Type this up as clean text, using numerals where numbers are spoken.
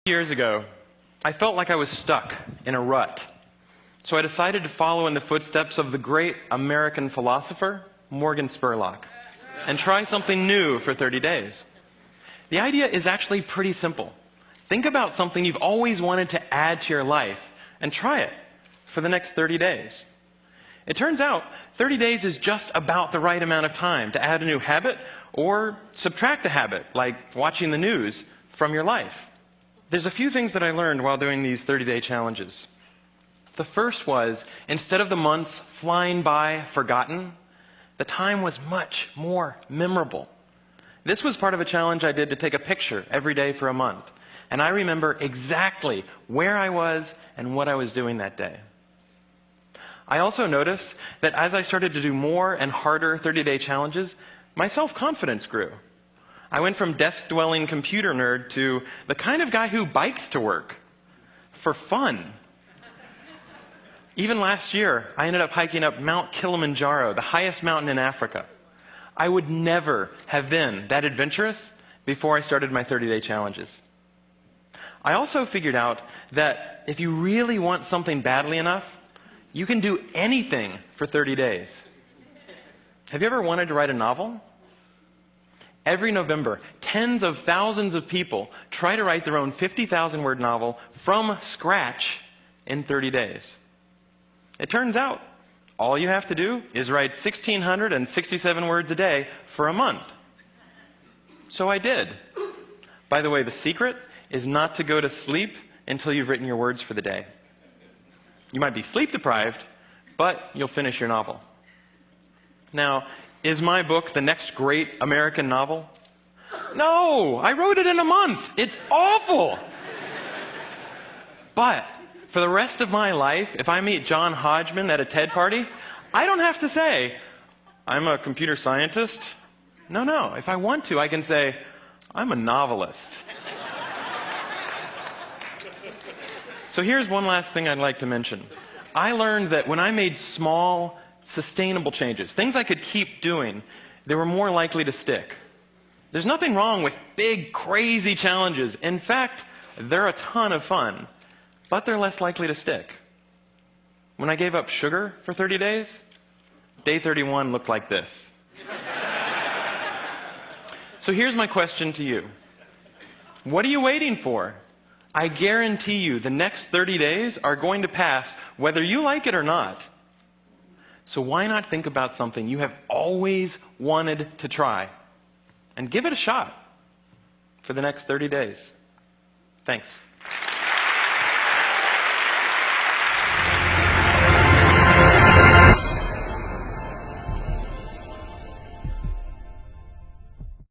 Years ago, I felt like I was stuck in a rut. So I decided to follow in the footsteps of the great American philosopher, Morgan Spurlock, and try something new for 30 days. The idea is actually pretty simple. Think about something you've always wanted to add to your life and try it for the next 30 days. It turns out 30 days is just about the right amount of time to add a new habit or subtract a habit, like watching the news, from your life. There's a few things that I learned while doing these 30-day challenges. The first was, instead of the months flying by forgotten, the time was much more memorable. This was part of a challenge I did to take a picture every day for a month. And I remember exactly where I was and what I was doing that day. I also noticed that as I started to do more and harder 30-day challenges, my self-confidence grew. I went from desk-dwelling computer nerd to the kind of guy who bikes to work for fun. Even last year, I ended up hiking up Mount Kilimanjaro, the highest mountain in Africa. I would never have been that adventurous before I started my 30-day challenges. I also figured out that if you really want something badly enough, you can do anything for 30 days. Have you ever wanted to write a novel? Every November, tens of thousands of people try to write their own 50,000-word novel from scratch in 30 days. It turns out, all you have to do is write 1,667 words a day for a month. So I did. By the way, the secret is not to go to sleep until you've written your words for the day. You might be sleep deprived, but you'll finish your novel. Now, is my book the next great American novel? No, I wrote it in a month. It's awful. But for the rest of my life, if I meet John Hodgman at a TED party, I don't have to say, I'm a computer scientist. No. If I want to, I can say, I'm a novelist. So here's one last thing I'd like to mention. I learned that when I made small, sustainable changes, things I could keep doing, they were more likely to stick. There's nothing wrong with big, crazy challenges. In fact, they're a ton of fun, but they're less likely to stick. When I gave up sugar for 30 days, day 31 looked like this. So here's my question to you. What are you waiting for? I guarantee you the next 30 days are going to pass whether you like it or not. So why not think about something you have always wanted to try and give it a shot for the next 30 days? Thanks.